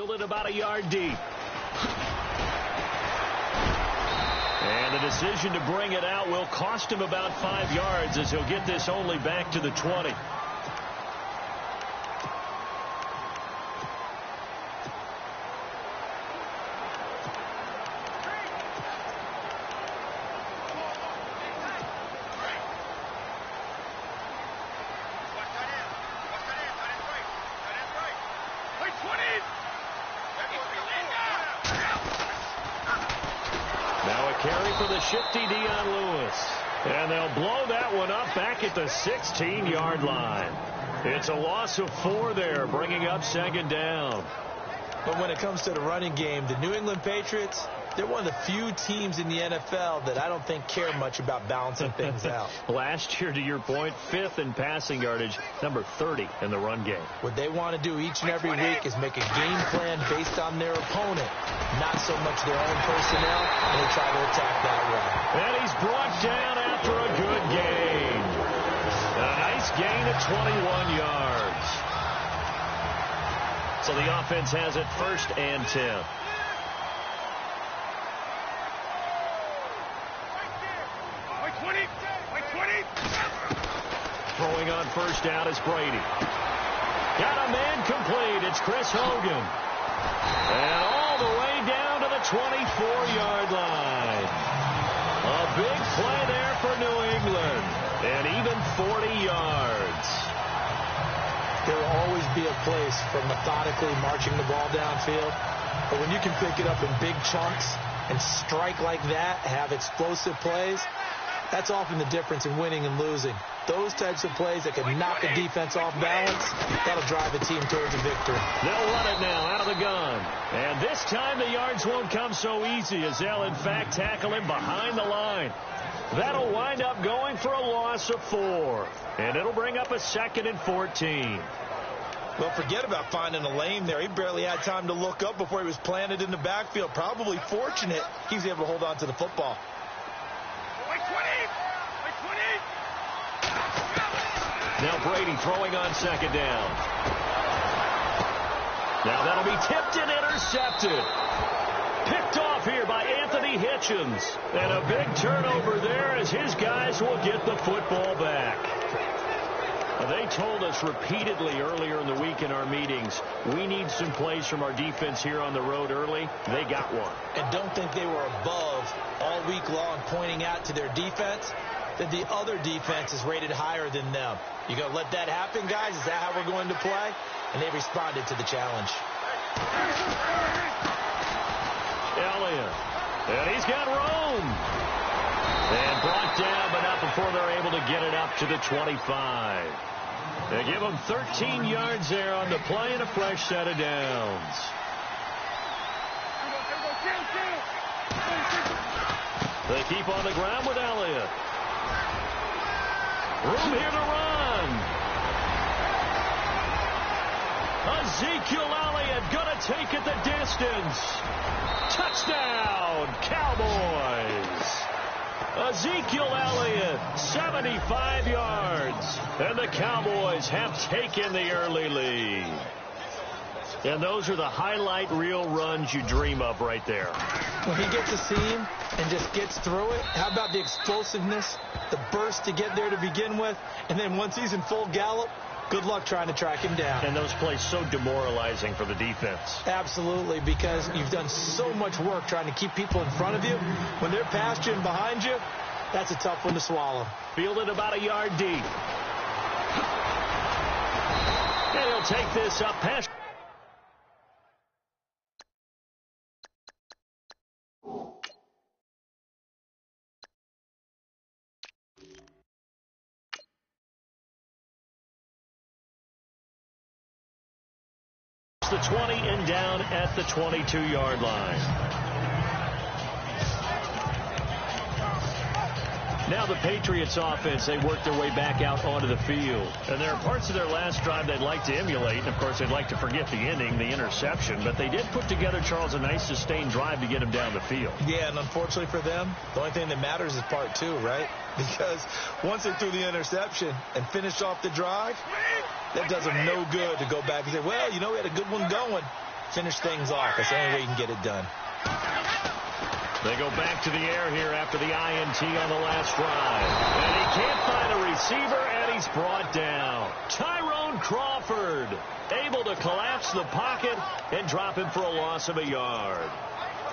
Fielded about a yard deep. And the decision to bring it out will cost him about 5 yards as he'll get this only back to the 20. Carry for the shifty Dion Lewis. And they'll blow that one up back at the 16-yard line. It's a loss of 4 there, bringing up second down. But when it comes to the running game, the New England Patriots, they're one of the few teams in the NFL that I don't think care much about balancing things out. Last year, to your point, 5th in passing yardage, number 30 in the run game. What they want to do each and every week is make a game plan based on their opponent, not so much their own personnel, and they try to attack that way. And he's brought down after a good gain. A nice gain of 21 yards. So the offense has it 1st and 10. Throwing on 1st down is Brady. Got a man complete. It's Chris Hogan. And all the way down to the 24-yard line. A big play there for New England. And even 40 yards. There will always be a place for methodically marching the ball downfield. But when you can pick it up in big chunks and strike like that, have explosive plays, that's often the difference in winning and losing. Those types of plays that can knock a defense off balance, that'll drive a team towards a victory. They'll run it now out of the gun. And this time the yards won't come so easy as they'll, in fact, tackle him behind the line. That'll wind up going for a loss of 4. And it'll bring up a 2nd and 14. Well, forget about finding a lane there. He barely had time to look up before he was planted in the backfield. Probably fortunate he was able to hold on to the football. Now Brady throwing on 2nd down. Now that'll be tipped and intercepted. Picked off here by Anthony Hitchens. And a big turnover there as his guys will get the football back. They told us repeatedly earlier in the week in our meetings, we need some plays from our defense here on the road early. They got one. And don't think they were above all week long pointing out to their defense that the other defense is rated higher than them. You going to let that happen, guys? Is that how we're going to play? And they responded to the challenge. Elliott. And he's got room. And brought down, but not before they're able to get it up to the 25. They give him 13 yards there on the play and a fresh set of downs. They keep on the ground with Elliott. Room here to run. Ezekiel Elliott going to take it the distance. Touchdown, Cowboys. Ezekiel Elliott, 75 yards. And the Cowboys have taken the early lead. And those are the highlight reel runs you dream of right there. When he gets a seam and just gets through it, how about the explosiveness, the burst to get there to begin with, and then once he's in full gallop, good luck trying to track him down. And those plays so demoralizing for the defense. Absolutely, because you've done so much work trying to keep people in front of you. When they're past you and behind you, that's a tough one to swallow. Fielded about a yard deep. And he'll take this up past. The 20 and down at the 22-yard line. Now the Patriots offense, they work their way back out onto the field. And there are parts of their last drive they'd like to emulate. And, of course, they'd like to forget the ending, the interception. But they did put together, Charles, a nice sustained drive to get him down the field. Yeah, and unfortunately for them, the only thing that matters is part 2, right? Because once they threw the interception and finished off the drive, that does them no good to go back and say, well, you know, we had a good one going. Finish things off. That's the only way you can get it done. They go back to the air here after the INT on the last drive. And he can't find a receiver, and he's brought down. Tyrone Crawford able to collapse the pocket and drop him for a loss of a yard.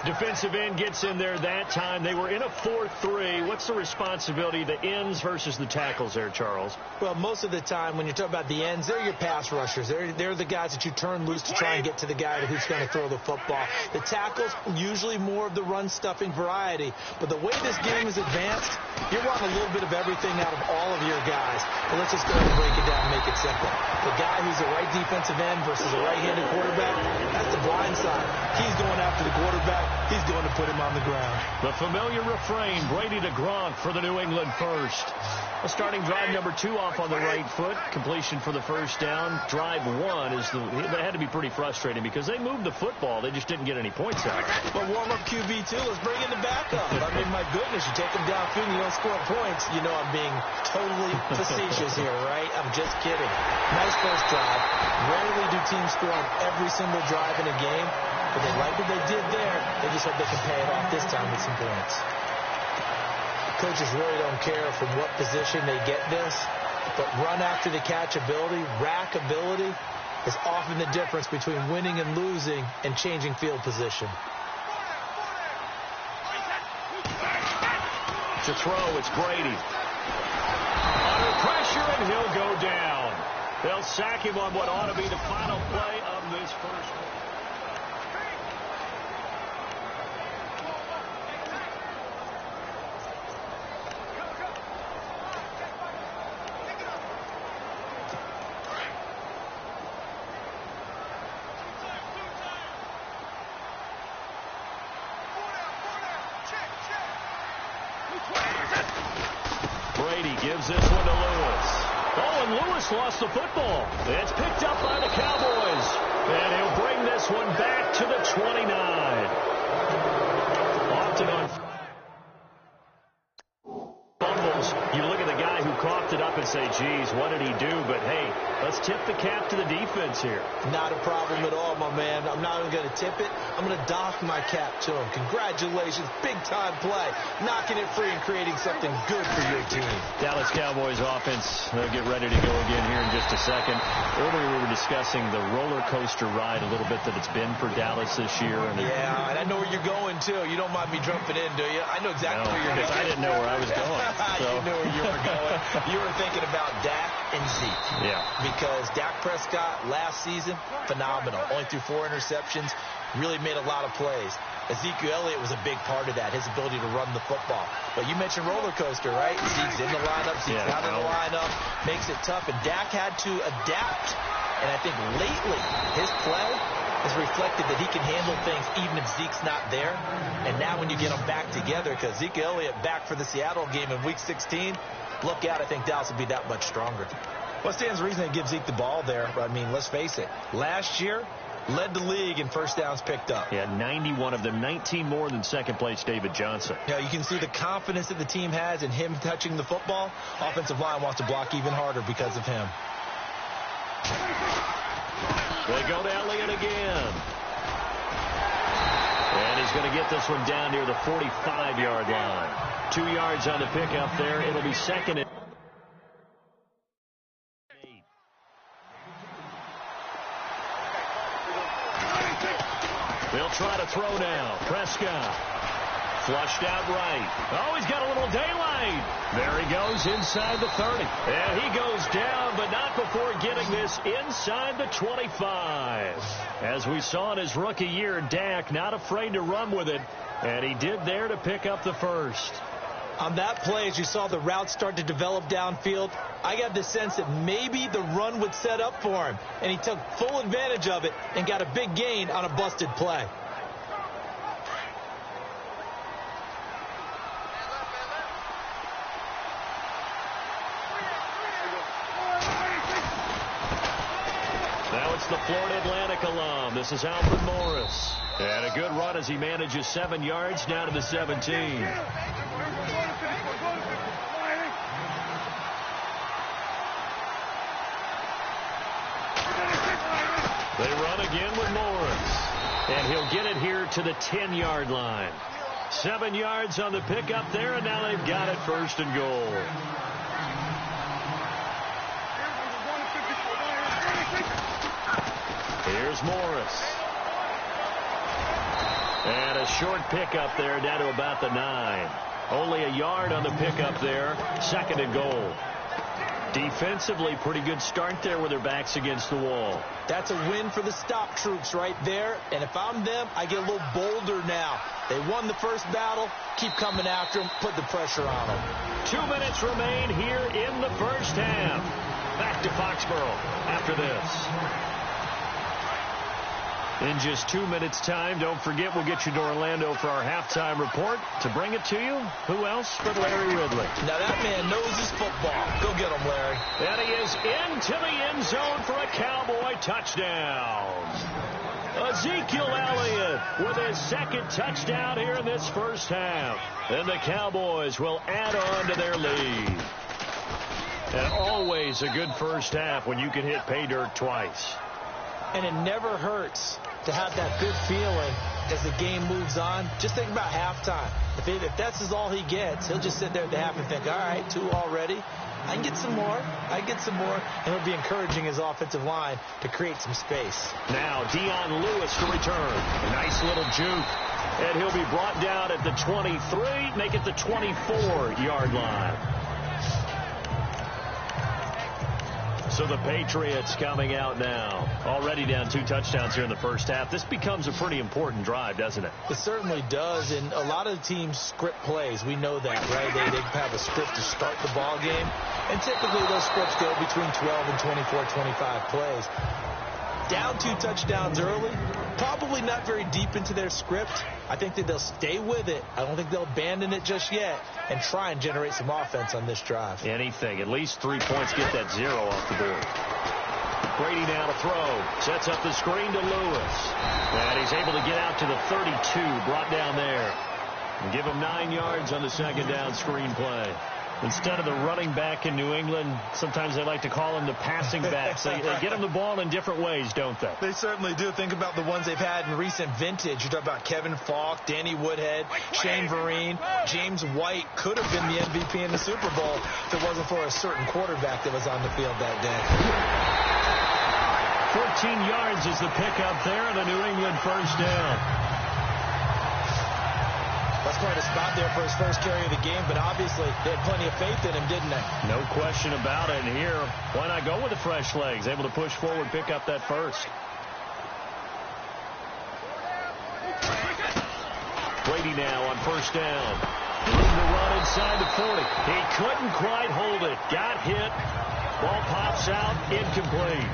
Defensive end gets in there that time. They were in a 4-3. What's the responsibility, the ends versus the tackles there, Charles? Well, most of the time when you talk about the ends, they're your pass rushers. They're the guys that you turn loose to try and get to the guy who's going to throw the football. The tackles, usually more of the run-stuffing variety. But the way this game is advanced, you're wanting a little bit of everything out of all of your guys. But let's just go ahead and break it down and make it simple. The guy who's a right defensive end versus a right-handed quarterback, that's the blind side. He's going after the quarterback. He's going to put him on the ground. The familiar refrain, Brady to Gronk for the New England first. Starting drive number 2 off on the right foot. Completion for the first down. Drive 1 is that had to be pretty frustrating because they moved the football. They just didn't get any points out. But warm-up QB2, let's bring in the backup. I mean, my goodness, you take them downfield and you don't score points. You know I'm being totally facetious here, right? I'm just kidding. Nice first drive. Rarely do teams score on every single drive in a game. But they like what they did there. They just hope they can pay it off this time with some points. Coaches really don't care from what position they get this, but run after the catch ability, rack ability, is often the difference between winning and losing and changing field position. To throw, it's Brady. Under pressure, and he'll go down. They'll sack him on what ought to be the final play of this first one. Brady gives this one to Lewis. Oh, and Lewis lost the football. It's picked up by the Cowboys. And he'll bring this one back to the 29. Often on fumbles, you look at the guy who coughed it up and say, geez, what did he do? But, hey, let's tip the cap to the defense here. Not a problem at all, my man. I'm not even going to tip it. I'm going to doff my cap to him. Congratulations. Big-time play. Knocking it free and creating something good for your team. Dallas Cowboys offense, they'll get ready to go again here in just a second. Earlier we were discussing the roller coaster ride a little bit that it's been for Dallas this year. Yeah, and I know where you're going, too. You don't mind me jumping in, do you? I know exactly where you're going. I didn't know where I was going. So. You knew where you were going. You were thinking about Dak and Zeke. Yeah. Because Dak Prescott last season, phenomenal. Only threw 4 interceptions. Really made a lot of plays. Ezekiel Elliott was a big part of that, his ability to run the football. But you mentioned roller coaster, right? Zeke's in the lineup, Zeke's out of the lineup, makes it tough. And Dak had to adapt. And I think lately his play has reflected that he can handle things even if Zeke's not there. And now when you get them back together, because Ezekiel Elliott back for the Seattle game in Week 16, look out, I think Dallas will be that much stronger. What stands the reason they give Zeke the ball there? I mean, let's face it. Last year, led the league in first downs picked up. Yeah, 91 of them, 19 more than second-place David Johnson. Yeah, you can see the confidence that the team has in him touching the football. Offensive line wants to block even harder because of him. They go to Elliott again. And he's going to get this one down near the 45-yard line. 2 yards on the pickup there. It'll be second and 8. They'll try to throw now. Prescott. Flushed out right. Oh, he's got a little daylight. There he goes inside the 30. And he goes down, but not before getting this inside the 25. As we saw in his rookie year, Dak not afraid to run with it. And he did there to pick up the first. On that play, as you saw the route start to develop downfield, I got the sense that maybe the run would set up for him. And he took full advantage of it and got a big gain on a busted play. Now it's the Florida Atlantic alum. This is Alfred Morris. And a good run as he manages 7 yards down to the 17. They run again with Morris. And he'll get it here to the 10-yard line. 7 yards on the pickup there, and now they've got it first and goal. Here's Morris. And a short pickup there down to about the 9. Only a yard on the pickup there. Second and goal. Defensively, pretty good start there with their backs against the wall. That's a win for the stop troops right there. And if I'm them, I get a little bolder now. They won the first battle. Keep coming after them. Put the pressure on them. 2 minutes remain here in the first half. Back to Foxborough after this. In just 2 minutes' time, don't forget we'll get you to Orlando for our halftime report. To bring it to you, who else but Larry Ridley? Now that man knows his football. Go get him, Larry. And he is into the end zone for a Cowboy touchdown. Ezekiel Elliott with his second touchdown here in this first half. And the Cowboys will add on to their lead. And always a good first half when you can hit pay dirt twice. And it never hurts to have that good feeling as the game moves on. Just think about halftime. If that's all he gets, he'll just sit there at the half and think, all right, 2 already. I can get some more. And he'll be encouraging his offensive line to create some space. Now Dion Lewis to return. A nice little juke. And he'll be brought down at the 23, make it the 24-yard line. So the Patriots coming out now. Already down 2 touchdowns here in the first half. This becomes a pretty important drive, doesn't it? It certainly does. And a lot of the teams script plays. We know that, right? They have a script to start the ball game. And typically those scripts go between 12 and 24, 25 plays. Down 2 touchdowns early. Probably not very deep into their script. I think that they'll stay with it. I don't think they'll abandon it just yet and try and generate some offense on this drive. Anything. At least 3 points. Get that 0 off the board. Brady now to throw. Sets up the screen to Lewis. And he's able to get out to the 32. Brought down there. And give him 9 yards on the second down screen play. Instead of the running back in New England, sometimes they like to call them the passing backs. They get them the ball in different ways, don't they? They certainly do. Think about the ones they've had in recent vintage. You talk about Kevin Falk, Danny Woodhead, Shane Vereen, James White could have been the MVP in the Super Bowl if it wasn't for a certain quarterback that was on the field that day. 14 yards is the pickup there, and a New England first down. That's quite a spot there for his first carry of the game, but obviously they had plenty of faith in him, didn't they? No question about it. And here, why not go with the fresh legs? Able to push forward, pick up that first. Brady now on first down. Room to run inside the 40. He couldn't quite hold it. Got hit. Ball pops out, incomplete.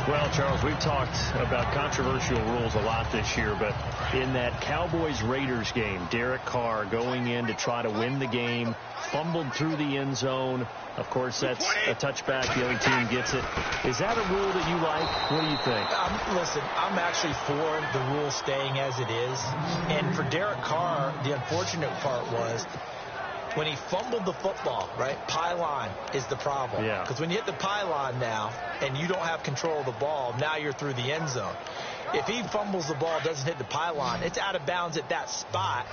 Well, Charles, we've talked about controversial rules a lot this year, but in that Cowboys-Raiders game, Derek Carr going in to try to win the game, fumbled through the end zone. Of course, that's a touchback. The other team gets it. Is that a rule that you like? What do you think? Listen, I'm actually for the rule staying as it is. And for Derek Carr, the unfortunate part was when he fumbled the football, right, pylon is the problem. Yeah. Because when you hit the pylon now and you don't have control of the ball, now you're through the end zone. If he fumbles the ball, doesn't hit the pylon, it's out of bounds at that spot.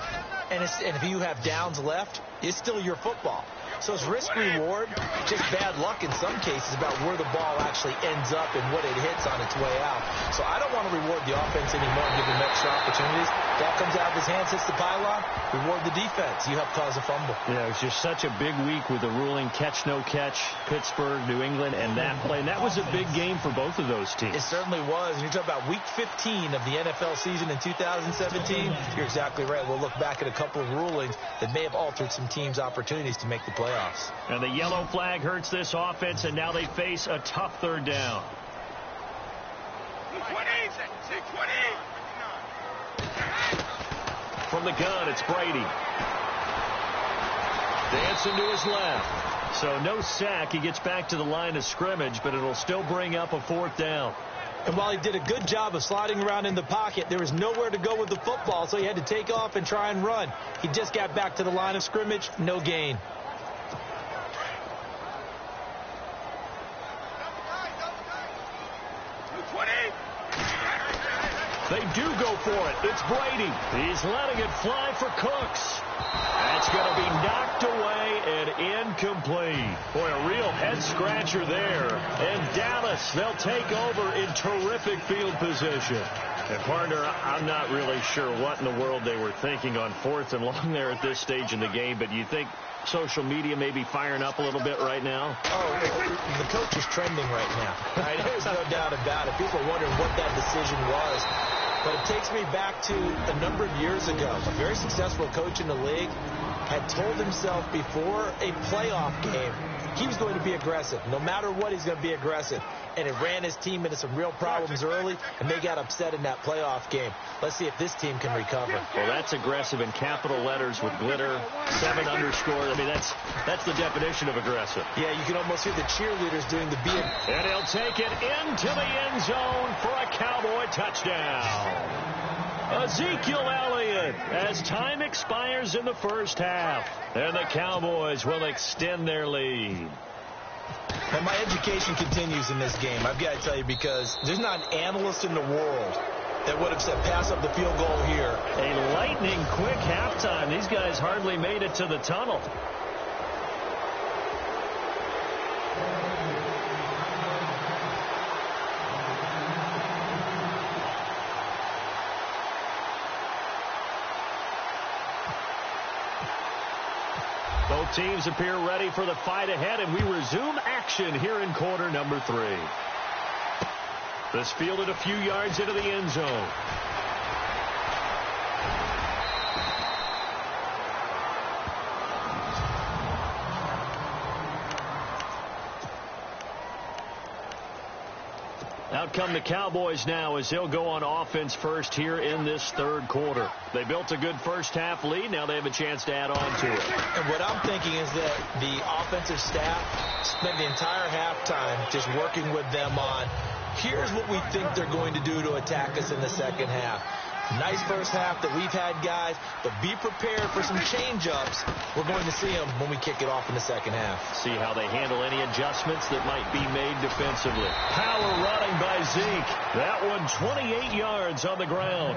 And if you have downs left, it's still your football. So it's risk-reward, just bad luck in some cases about where the ball actually ends up and what it hits on its way out. So I don't want to reward the offense anymore and give them extra opportunities. Ball comes out of his hands, hits the pylon, reward the defense. You help cause a fumble. Yeah, it was just such a big week with the ruling catch, no catch, Pittsburgh, New England, and that play. And that was a big game for both of those teams. It certainly was. And you're talking about week 15 of the NFL season in 2017. You're exactly right. We'll look back at a couple of rulings that may have altered some teams' opportunities to make the playoffs. And the yellow flag hurts this offense, and now they face a tough third down. From the gun, it's Brady. Dancing to his left. So no sack. He gets back to the line of scrimmage, but it'll still bring up a fourth down. And while he did a good job of sliding around in the pocket, there was nowhere to go with the football, so he had to take off and try and run. He just got back to the line of scrimmage, no gain. They do go for it. It's Brady. He's letting it fly for Cooks. That's going to be knocked away and incomplete. Boy, a real head-scratcher there. And Dallas, they'll take over in terrific field position. And, partner, I'm not really sure what in the world they were thinking on 4th and long there at this stage in the game, but you think social media may be firing up a little bit right now? Oh, the coach is trending right now. Right? There's no doubt about it. People are wondering what that decision was. But it takes me back to a number of years ago. A very successful coach in the league had told himself before a playoff game he was going to be aggressive. No matter what, he's going to be aggressive. And it ran his team into some real problems early, and they got upset in that playoff game. Let's see if this team can recover. Well, that's aggressive in capital letters with glitter, 7 underscore. I mean, that's the definition of aggressive. Yeah, you can almost hear the cheerleaders doing the beat. And he'll take it into the end zone for a Cowboy touchdown. Ezekiel Elliott as time expires in the first half. And the Cowboys will extend their lead. And my education continues in this game, I've got to tell you, because there's not an analyst in the world that would have said pass up the field goal here. A lightning quick halftime. These guys hardly made it to the tunnel. Both teams appear ready for the fight ahead, and we resume action here in quarter number 3. This fielded a few yards into the end zone. Out come the Cowboys now as they'll go on offense first here in this third quarter. They built a good first half lead. Now they have a chance to add on to it. And what I'm thinking is that the offensive staff spent the entire halftime just working with them on, here's what we think they're going to do to attack us in the second half. Nice first half that we've had, guys, but be prepared for some change-ups. We're going to see them when we kick it off in the second half. See how they handle any adjustments that might be made defensively. Power running by Zeke. That one 28 yards on the ground.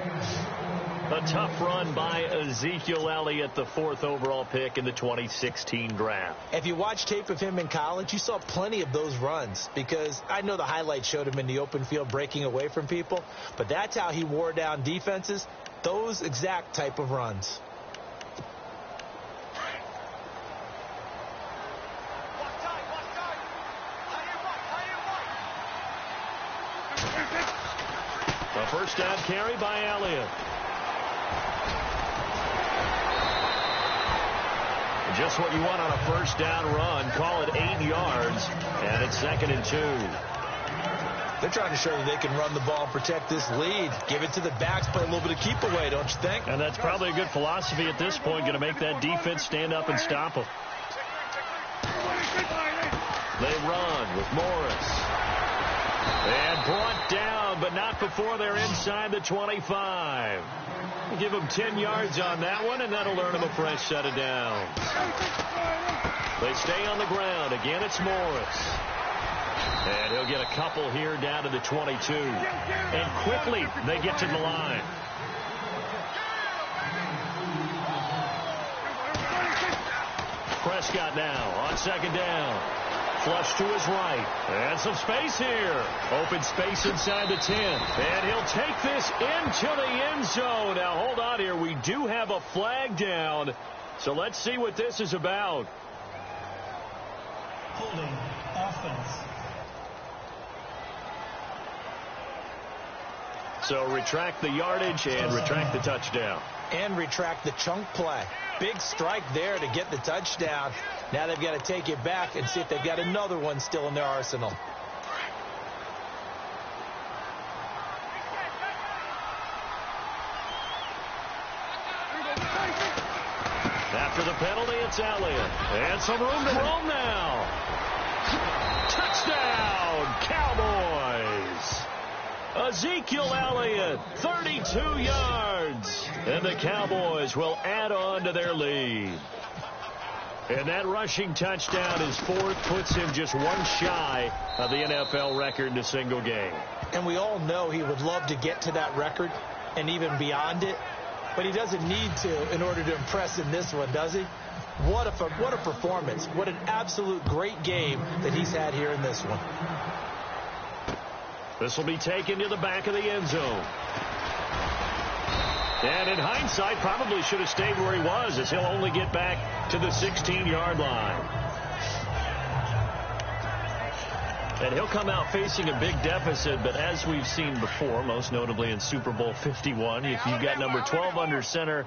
A tough run by Ezekiel Elliott, the 4th overall pick in the 2016 draft. If you watch tape of him in college, you saw plenty of those runs, because I know the highlights showed him in the open field breaking away from people, but that's how he wore down defenses, those exact type of runs. The first down carry by Elliott. Just what you want on a first down run. Call it 8 yards, and it's 2nd and 2. They're trying to show that they can run the ball and protect this lead. Give it to the backs, play a little bit of keep away, don't you think? And that's probably a good philosophy at this point, going to make that defense stand up and stop them. They run with Morris. And brought down, but not before they're inside the 25. Give them 10 yards on that one, and that'll earn them a fresh set of downs. They stay on the ground. Again, it's Morris. And he'll get a couple here down to the 22. And quickly, they get to the line. Prescott now on 2nd down. Flush to his right. And some space here. Open space inside the 10. And he'll take this into the end zone. Now, hold on here. We do have a flag down. So let's see what this is about. Holding offense. So retract the yardage and retract the touchdown. And retract the chunk play. Big strike there to get the touchdown. Now they've got to take it back and see if they've got another one still in their arsenal. After the penalty, it's Elliott. And some room to roam now. Touchdown, Cowboys. Ezekiel Elliott, 32 yards. And the Cowboys will add on to their lead. And that rushing touchdown is 4th, puts him just one shy of the NFL record in a single game. And we all know he would love to get to that record. and even beyond it. But he doesn't need to in order to impress in this one, does he? What a performance. What an absolute great game that he's had here in this one. This will be taken to the back of the end zone. And in hindsight, probably should have stayed where he was, as he'll only get back to the 16-yard line. And he'll come out facing a big deficit, but as we've seen before, most notably in Super Bowl 51, if you've got number 12 under center,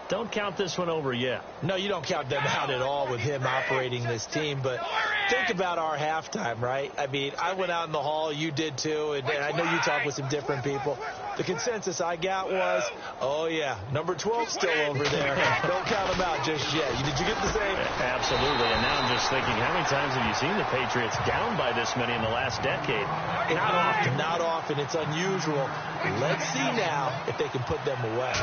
don't count this one over yet. No, you don't count them out at all with him operating this team. But think about our halftime, right? I mean, I went out in the hall. You did too. And I know you talked with some different people. The consensus I got was, oh, yeah, number 12 still over there. Don't count him out just yet. Did you get the same? Absolutely. And now I'm just thinking, how many times have you seen the Patriots down by this many in the last decade? Not often. Not often. It's unusual. Let's see now if they can put them away.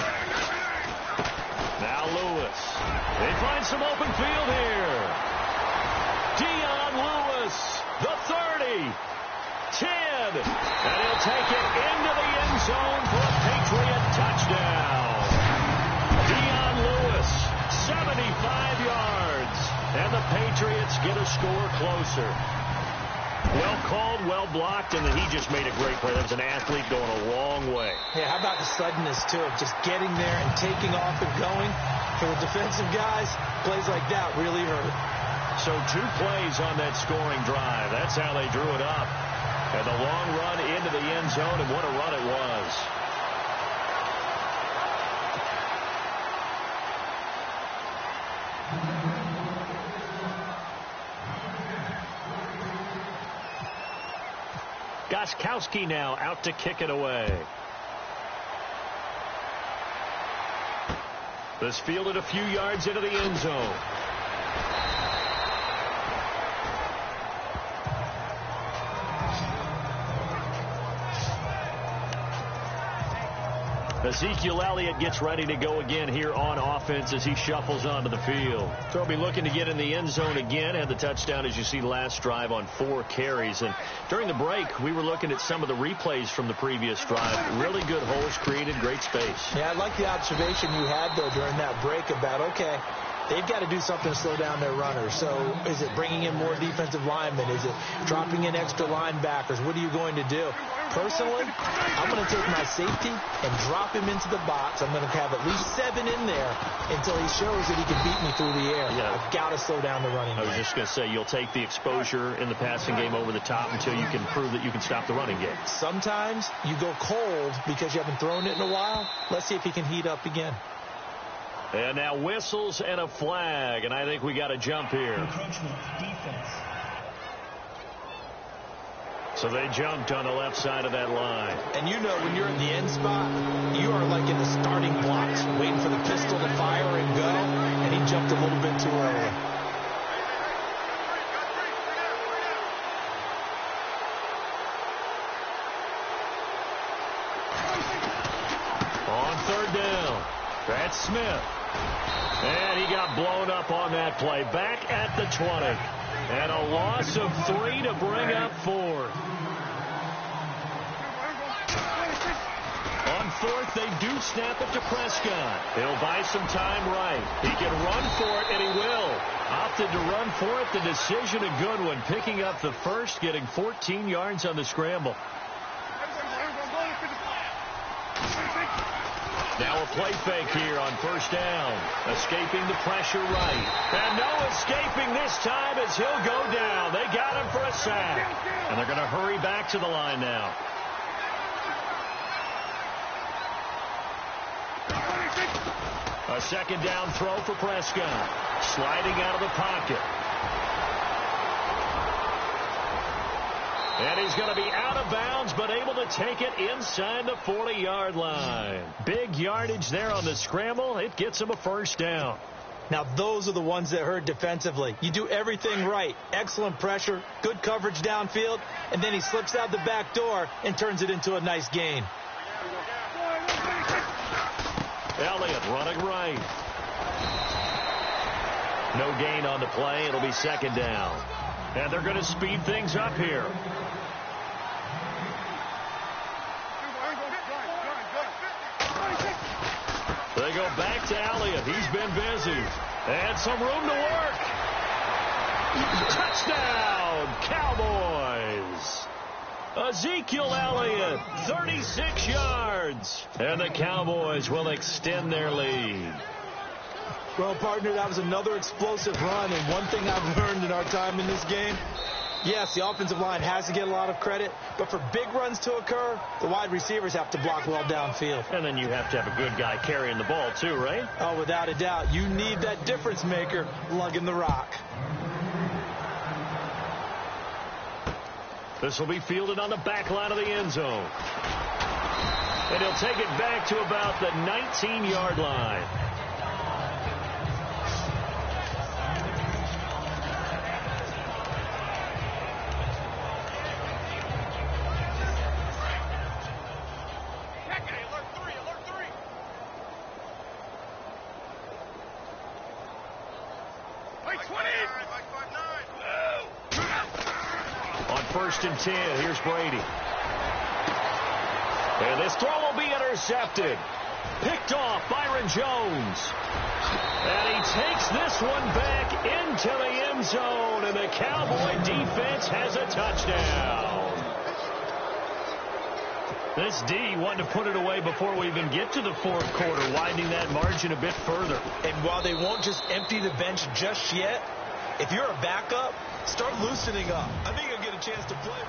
Now Lewis. They find some open field here. Dion Lewis, the 30, 10, and he'll take it into the end zone for a Patriot touchdown. Dion Lewis, 75 yards, and the Patriots get a score closer. Well called, well blocked, and he just made a great play. That was an athlete going a long way. Yeah, how about the suddenness, too, of just getting there and taking off and going? For the defensive guys, plays like that really hurt. So 2 plays on that scoring drive. That's how they drew it up. And the long run into the end zone, and what a run it was. Gostkowski now out to kick it away. This fielded a few yards into the end zone. Ezekiel Elliott gets ready to go again here on offense as he shuffles onto the field. They'll be looking to get in the end zone again. Had the touchdown, as you see, last drive on 4 carries. And during the break, we were looking at some of the replays from the previous drive. Really good holes created, great space. Yeah, I like the observation you had, though, during that break about, okay, they've got to do something to slow down their runners. So is it bringing in more defensive linemen? Is it dropping in extra linebackers? What are you going to do? Personally, I'm going to take my safety and drop him into the box. I'm going to have at least 7 in there until he shows that he can beat me through the air. Yeah. I've got to slow down the running game. I was just going to say, you'll take the exposure in the passing game over the top until you can prove that you can stop the running game. Sometimes you go cold because you haven't thrown it in a while. Let's see if he can heat up again. And now whistles and a flag, and I think we got a jump here. Encroachment, defense. So they jumped on the left side of that line. And you know when you're in the end spot, you are like in the starting blocks, waiting for the pistol to fire and go, and he jumped a little bit too early. On 3rd down, that's Smith. And he got blown up on that play. Back at the 20. And a loss of 3 to bring up 4. On 4th, they do snap it to Prescott. He'll buy some time right. He can run for it, and he will. Opted to run for it. The decision a good one. Picking up the first, getting 14 yards on the scramble. Now a play fake here on 1st down. Escaping the pressure right. And no escaping this time as he'll go down. They got him for a sack. And they're going to hurry back to the line now. A 2nd down throw for Prescott. Sliding out of the pocket. And he's going to be out of bounds, but able to take it inside the 40-yard line. Big yardage there on the scramble. It gets him a 1st down. Now, those are the ones that hurt defensively. You do everything right. Excellent pressure, good coverage downfield, and then he slips out the back door and turns it into a nice gain. Elliott running right. No gain on the play. It'll be 2nd down. And they're going to speed things up here. They go back to Elliott. He's been busy. And some room to work. Touchdown, Cowboys. Ezekiel Elliott, 36 yards. And the Cowboys will extend their lead. Well, partner, that was another explosive run. And one thing I've learned in our time in this game, yes, the offensive line has to get a lot of credit, but for big runs to occur, the wide receivers have to block well downfield. And then you have to have a good guy carrying the ball too, right? Oh, without a doubt. You need that difference maker lugging the rock. This will be fielded on the back line of the end zone. And he'll take it back to about the 19-yard line. First and 10. Here's Brady. And this throw will be intercepted. Picked off Byron Jones. And he takes this one back into the end zone. And the Cowboy defense has a touchdown. This D wanted to put it away before we even get to the fourth quarter, widening that margin a bit further. And while they won't just empty the bench just yet, if you're a backup, start loosening up. I think you'll get a chance to play.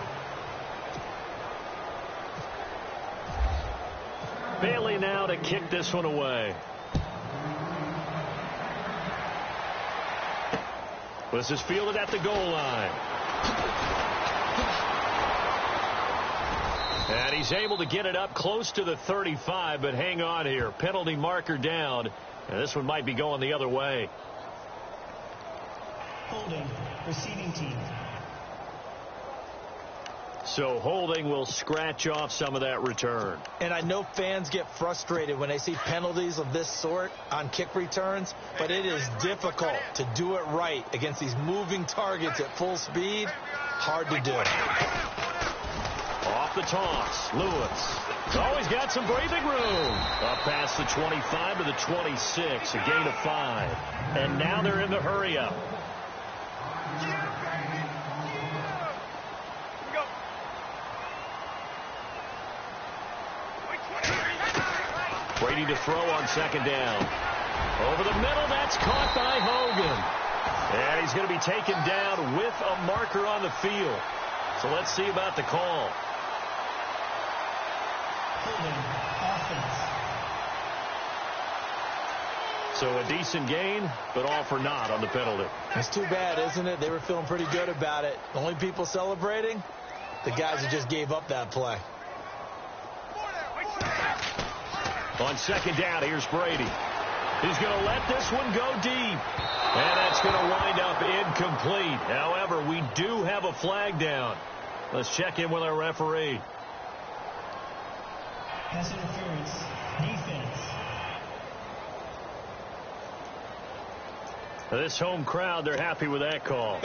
Bailey now to kick this one away. This is fielded at the goal line. And he's able to get it up close to the 35, but hang on here. Penalty marker down. And this one might be going the other way. Holding, receiving team. So holding will scratch off some of that return. And I know fans get frustrated when they see penalties of this sort on kick returns, but it is difficult to do it right against these moving targets at full speed. Hard to do. Off the toss, Lewis. Always got some breathing room. Up past the 25 to the 26, a gain of 5. And now they're in the hurry up. Brady to throw on second down. Over the middle, that's caught by Hogan. And he's going to be taken down with a marker on the field. So let's see about the call. So a decent gain, but all for naught on the penalty. It's too bad, isn't it? They were feeling pretty good about it. The only people celebrating, the guys who just gave up that play. On second down, here's Brady. He's going to let this one go deep. And that's going to wind up incomplete. However, we do have a flag down. Let's check in with our referee. Pass interference, defense. This home crowd, they're happy with that call.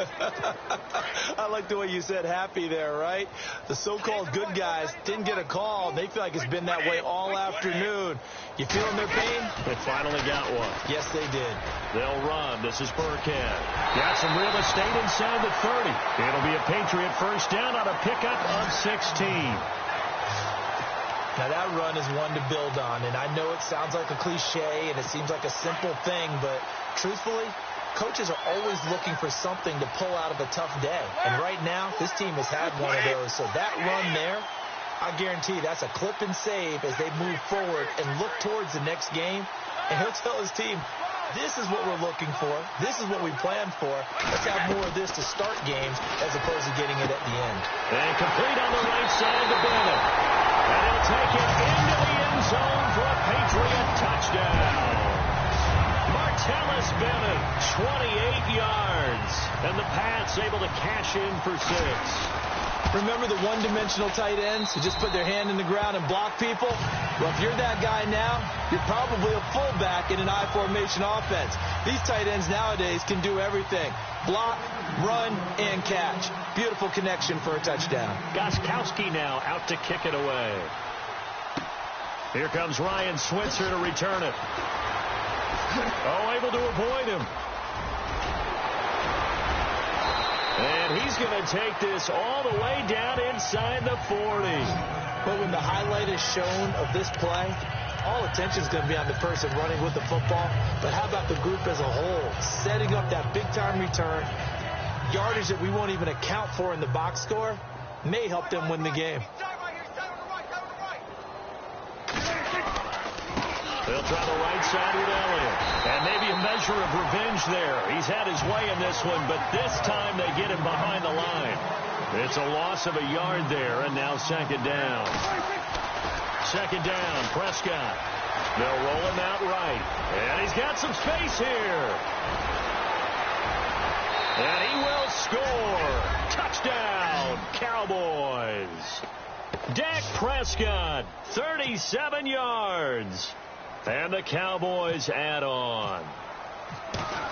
I like the way you said happy there, right? The so-called good guys didn't get a call. They feel like it's been that way all afternoon. You feeling their pain? They finally got one. Yes, they did. They'll run. This is Burkhead. Got some real estate inside the 30. It'll be a Patriot first down on a pickup of 16. Now, that run is one to build on, and I know it sounds like a cliche and it seems like a simple thing, but truthfully, coaches are always looking for something to pull out of a tough day. And right now, this team has had one of those. So that run there, I guarantee that's a clip and save as they move forward and look towards the next game. And he'll tell his team, this is what we're looking for. This is what we planned for. Let's have more of this to start games as opposed to getting it at the end. And complete on the right side to Bennett. And he'll take it into the end zone for a Patriot touchdown. Martellus Bennett, 28 yards. And the Pats able to cash in for 6. Remember the one-dimensional tight ends who just put their hand in the ground and block people? Well, if you're that guy now, you're probably a fullback in an I-formation offense. These tight ends nowadays can do everything. Block, run, and catch. Beautiful connection for a touchdown. Gostkowski now out to kick it away. Here comes Ryan Switzer to return it. Oh, able to avoid him. And he's going to take this all the way down inside the 40. But when the highlight is shown of this play, all attention is going to be on the person running with the football. But how about the group as a whole? Setting up that big-time return, yardage that we won't even account for in the box score, may help them win the game. They'll try the right side with Elliott. And maybe a measure of revenge there. He's had his way in this one, but this time they get him behind the line. It's a loss of a yard there, and now second down. Second down, Prescott. They'll roll him out right. And he's got some space here. And he will score. Touchdown, Cowboys. Dak Prescott, 37 yards. And the Cowboys add on.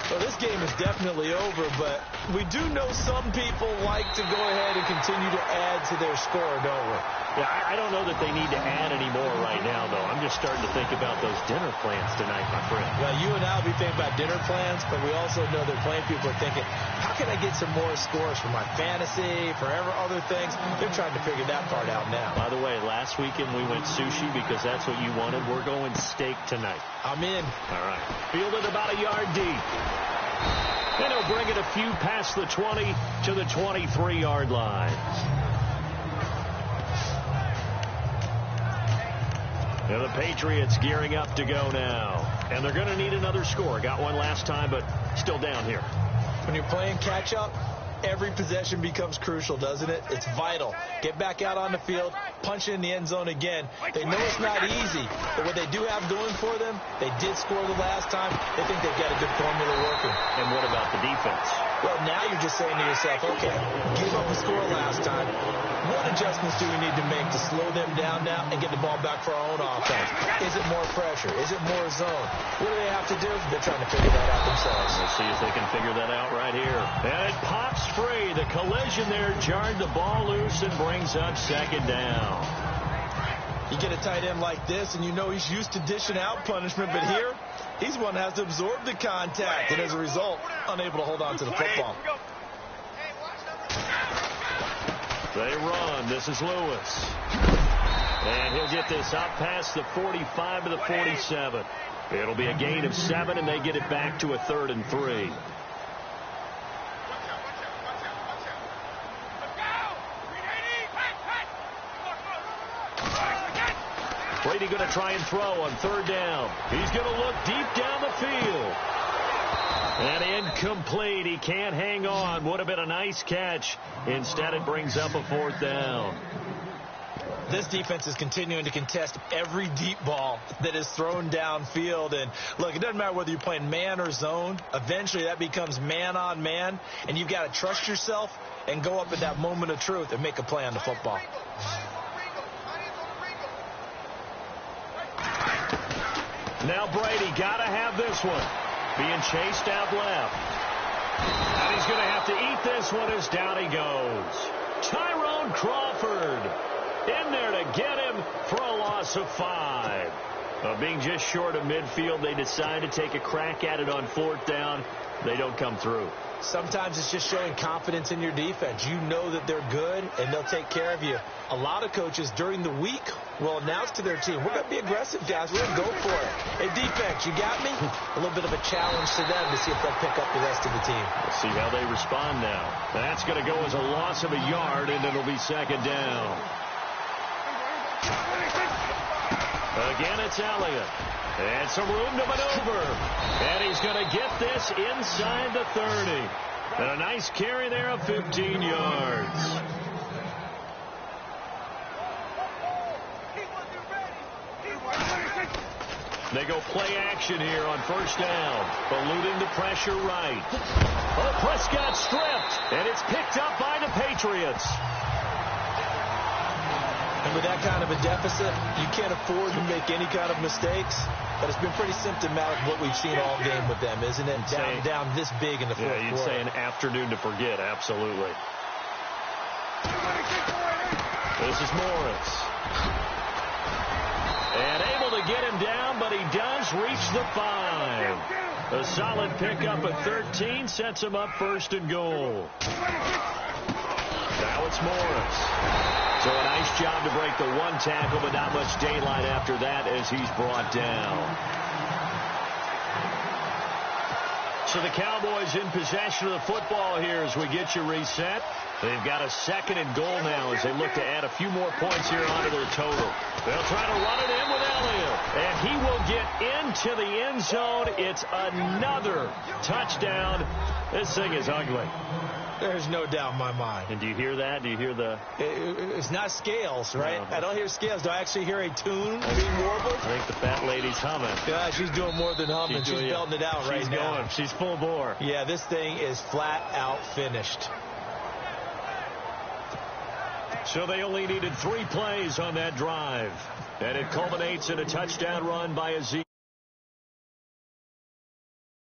Well, this game is definitely over, but we do know some people like to go ahead and continue to add to their score, don't we? Yeah, I don't know that they need to add any more right now, though. I'm just starting to think about those dinner plans tonight, my friend. Well, you and I will be thinking about dinner plans, but we also know that plenty of people are thinking, how can I get some more scores for my fantasy, for other things? They're trying to figure that part out now. By the way, last weekend we went sushi because that's what you wanted. We're going steak tonight. I'm in. All right. Fielded about a yard deep. And he'll bring it a few past the 20 to the 23-yard line. And the Patriots gearing up to go now. And they're going to need another score. Got one last time, but still down here. When you're playing catch-up, every possession becomes crucial, doesn't it? It's vital. Get back out on the field, punch it in the end zone again. They know it's not easy, but what they do have going for them, they did score the last time. They think they've got a good formula working. And what about the defense? Well, now you're just saying to yourself, okay, give up a score last time. What adjustments do we need to make to slow them down now and get the ball back for our own offense? Is it more pressure? Is it more zone? What do they have to do? They're trying to figure that out themselves. We'll see if they can figure that out right here. And it pops free. The collision there jarred the ball loose and brings up second down. You get a tight end like this, and you know he's used to dishing out punishment, but here, he's one that has to absorb the contact, and as a result, unable to hold on to the football. They run. This is Lewis. And he'll get this up past the 45 to the 47. It'll be a gain of 7, and they get it back to a 3rd and 3. Brady going to try and throw on 3rd down. He's going to look deep down the field. And incomplete. He can't hang on. Would have been a nice catch. Instead, it brings up a 4th down. This defense is continuing to contest every deep ball that is thrown downfield. And, look, it doesn't matter whether you're playing man or zone. Eventually, that becomes man on man. And you've got to trust yourself and go up at that moment of truth and make a play on the football. Now Brady got to have this one. Being chased out left. And he's going to have to eat this one as down he goes. Tyrone Crawford in there to get him for a loss of 5. Being just short of midfield, they decide to take a crack at it on 4th down. They don't come through. Sometimes it's just showing confidence in your defense. You know that they're good, and they'll take care of you. A lot of coaches during the week will announce to their team, we're going to be aggressive, guys. We're going to go for it. Hey, defense, you got me? A little bit of a challenge to them to see if they'll pick up the rest of the team. We'll see how they respond now. That's going to go as a loss of a yard, and it'll be 2nd down. Again, it's Elliott. And some room to maneuver. And he's going to get this inside the 30. And a nice carry there of 15 yards. They go play action here on 1st down. Eluding the pressure right. Oh, Prescott stripped. And it's picked up by the Patriots. And with that kind of a deficit, you can't afford to make any kind of mistakes. But it's been pretty symptomatic of what we've seen all game with them, isn't it? Down this big in the fourth quarter. Yeah, you'd say an afternoon to forget, absolutely. This is Morris. And get him down, but he does reach the 5. A solid pickup at 13 sets him up first and goal. Now it's Morris. So a nice job to break the one tackle, but not much daylight after that as he's brought down. So the Cowboys in possession of the football here as we get you reset. They've got a 2nd and goal now as they look to add a few more points here onto their total. They'll try to run it in with Elliott. And he will get into the end zone. It's another touchdown. This thing is ugly. There's no doubt in my mind. And do you hear that? Do you hear the... It's not scales, right? No. I don't hear scales. Do I actually hear a tune being warbled? I think the fat lady's humming. Yeah, she's doing more than humming. She's belting it out right now. She's going. She's full bore. Yeah, this thing is flat out finished. So they only needed 3 plays on that drive. And it culminates in a touchdown run by Ezekiel.